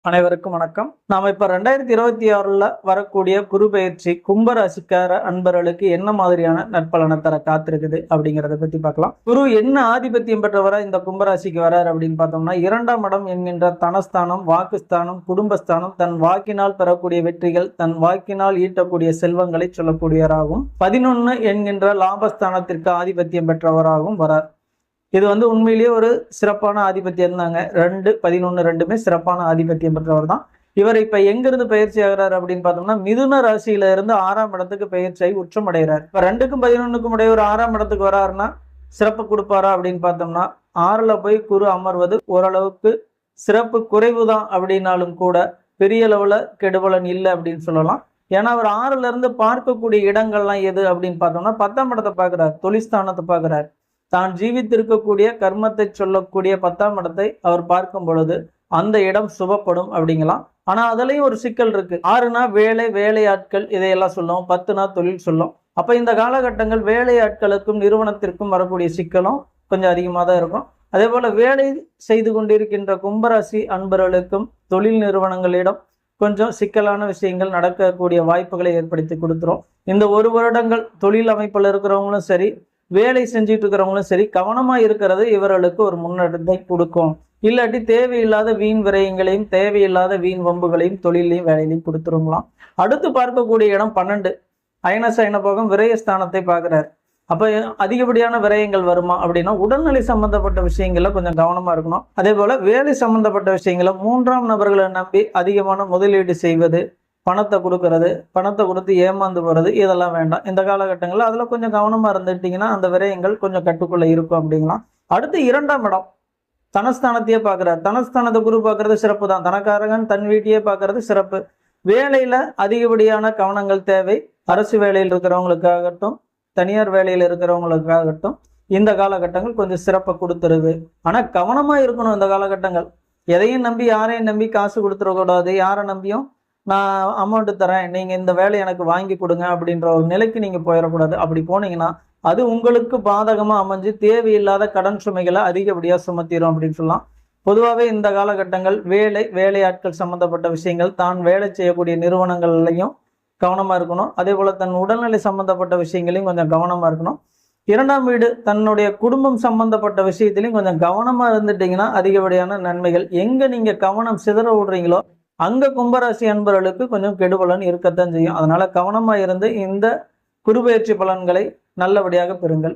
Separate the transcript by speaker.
Speaker 1: அனைவருக்கும் வணக்கம். நாம இப்ப 2026ல வரக்கூடிய குரு பெயர்ச்சி கும்பராசிக்கார அன்பர்களுக்கு என்ன மாதிரியான நற்பலனை தர காத்திருக்குது அப்படிங்கிறத பத்தி பார்க்கலாம். குரு என்ன ஆதிபத்தியம் பெற்றவரா இந்த கும்பராசிக்கு வரார் அப்படின்னு பார்த்தோம்னா, 2ஆம் இடம் என்கின்ற தனஸ்தானம், வாக்குஸ்தானம், குடும்பஸ்தானம், தன் வாக்கினால் பெறக்கூடிய வெற்றிகள், தன் வாக்கினால் ஈட்டக்கூடிய செல்வங்களை சொல்லக்கூடியவராகவும், 11 என்கின்ற லாபஸ்தானத்திற்கு ஆதிபத்தியம் பெற்றவராகவும் வரார். இது உண்மையிலேயே ஒரு சிறப்பான ஆதிபத்தியம் தாங்க. 2, 11 ரெண்டுமே சிறப்பான ஆதிபத்தியம் பெற்றவர் தான். இவர் இப்ப எங்கிருந்து பயிற்சி ஆகிறார் அப்படின்னு பார்த்தோம்னா, மிதுன ராசியில இருந்து 6ஆம் இடத்துக்கு பயிற்சியாகி உச்சம் அடைகிறார். இப்ப 2க்கும் 11க்கும் உடைய ஒரு 6ஆம் இடத்துக்கு வராருன்னா சிறப்பு கொடுப்பாரா அப்படின்னு பார்த்தோம்னா, 6ல போய் குரு அமர்வது ஓரளவுக்கு சிறப்பு குறைவு தான் அப்படின்னாலும் கூட பெரிய அளவுல கெடுபலன் இல்லை அப்படின்னு சொல்லலாம். ஏன்னா அவர் 6ல இருந்து பார்க்கக்கூடிய இடங்கள்லாம் எது அப்படின்னு பார்த்தோம்னா, 10ஆம் இடத்தை பார்க்கிறார், தொழில்ஸ்தானத்தை பார்க்கிறார். தான் ஜீவித்திருக்கக்கூடிய கர்மத்தை சொல்லக்கூடிய 10ஆம் இடத்தை அவர் பார்க்கும் பொழுது அந்த இடம் சுபப்படும் அப்படிங்கலாம். ஆனா அதுலயும் ஒரு சிக்கல் இருக்கு. 6னா வேலை, வேலையாட்கள் இதையெல்லாம் சொல்லும், 10னா தொழில் சொல்லும். அப்ப இந்த காலகட்டங்கள் வேலையாட்களுக்கும் நிறுவனத்திற்கும் வரக்கூடிய சிக்கலும் கொஞ்சம் அதிகமாக தான் இருக்கும். அதே போல வேலை செய்து கொண்டிருக்கின்ற கும்பராசி அன்பர்களுக்கும் தொழில் நிறுவனங்களிடம் கொஞ்சம் சிக்கலான விஷயங்கள் நடக்கக்கூடிய வாய்ப்புகளை ஏற்படுத்தி கொடுத்துரும். இந்த 1 வருடங்கள் தொழில் அமைப்பில் இருக்கிறவங்களும் சரி, வேலை செஞ்சுட்டு இருக்கிறவங்களும் சரி, கவனமா இருக்கிறது இவர்களுக்கு ஒரு முன்னேற்றத்தை கொடுக்கும். இல்லாட்டி தேவையில்லாத வீண் விரயங்களையும் தேவையில்லாத வீண் வம்புகளையும் தொழிலையும் வேலையிலையும் கொடுத்துருங்களாம். அடுத்து பார்க்கக்கூடிய இடம் 12 அயனசயன போகம் விரயஸ்தானத்தை பார்க்கிறார். அப்ப அதிகப்படியான விரயங்கள் வருமா அப்படின்னா, உடல்நிலை சம்பந்தப்பட்ட விஷயங்கள்ல கொஞ்சம் கவனமா இருக்கணும். அதே போல வேலை சம்பந்தப்பட்ட விஷயங்கள 3ஆம் நபர்களை நம்பி அதிகமான முதலீடு செய்வது, பணத்தை கொடுக்கறது, பணத்தை கொடுத்து ஏமாந்து போறது, இதெல்லாம் வேண்டாம். இந்த காலகட்டங்களில் அதுல கொஞ்சம் கவனமா இருந்துட்டீங்கன்னா அந்த விரயங்கள் கொஞ்சம் கட்டுக்குள்ள இருக்கும் அப்படிங்கலாம். அடுத்து 2ஆம் இடம் தனஸ்தானத்தையே பார்க்கிறார். தனஸ்தானத்தை குரு பார்க்கறது சிறப்பு தான். தனக்காரகன் தன் வீட்டையே பார்க்கறது சிறப்பு. வேலையில அதிகப்படியான கவனங்கள் தேவை. அரசு வேலையில் இருக்கிறவங்களுக்காகட்டும், தனியார் வேலையில் இருக்கிறவங்களுக்காகட்டும் இந்த காலகட்டங்கள் கொஞ்சம் சிறப்பை கொடுத்துருது. ஆனா கவனமா இருக்கணும். இந்த காலகட்டங்கள் எதையும் நம்பி யாரையும் நம்பி காசு கொடுத்துடக்கூடாது. யாரை நம்பியும் நான் அமௌண்ட் தரேன், நீங்க இந்த வேலையை எனக்கு வாங்கி கொடுங்க அப்படின்ற ஒரு நிலைக்கு நீங்க போயிடக்கூடாது. அப்படி போனீங்கன்னா அது உங்களுக்கு பாதகமா அமைஞ்சு தேவையில்லாத கடன் சுமைகளை அதிகப்படியா சுமத்திடும் அப்படின்னு சொல்லலாம். பொதுவாகவே இந்த காலகட்டங்கள் வேலை, வேலையாட்கள் சம்பந்தப்பட்ட விஷயங்கள், தான் வேலை செய்யக்கூடிய நிறுவனங்கள்லையும் கவனமா இருக்கணும். அதே போல தன் உடல்நிலை சம்பந்தப்பட்ட விஷயங்களையும் கொஞ்சம் கவனமா இருக்கணும். 2ஆம் வீடு தன்னுடைய குடும்பம் சம்பந்தப்பட்ட விஷயத்திலையும் கொஞ்சம் கவனமா இருந்துட்டீங்கன்னா அதிகப்படியான நன்மைகள். எங்க நீங்க கவனம் சிதற விடுறீங்களோ அங்க கும்பராசி அன்பர்களுக்கு கொஞ்சம் கெடுபலன் இருக்கத்தான் செய்யும். அதனால கவனமா இருந்து இந்த குருபெயர்ச்சி பலன்களை நல்லபடியாக பெறுங்கள்.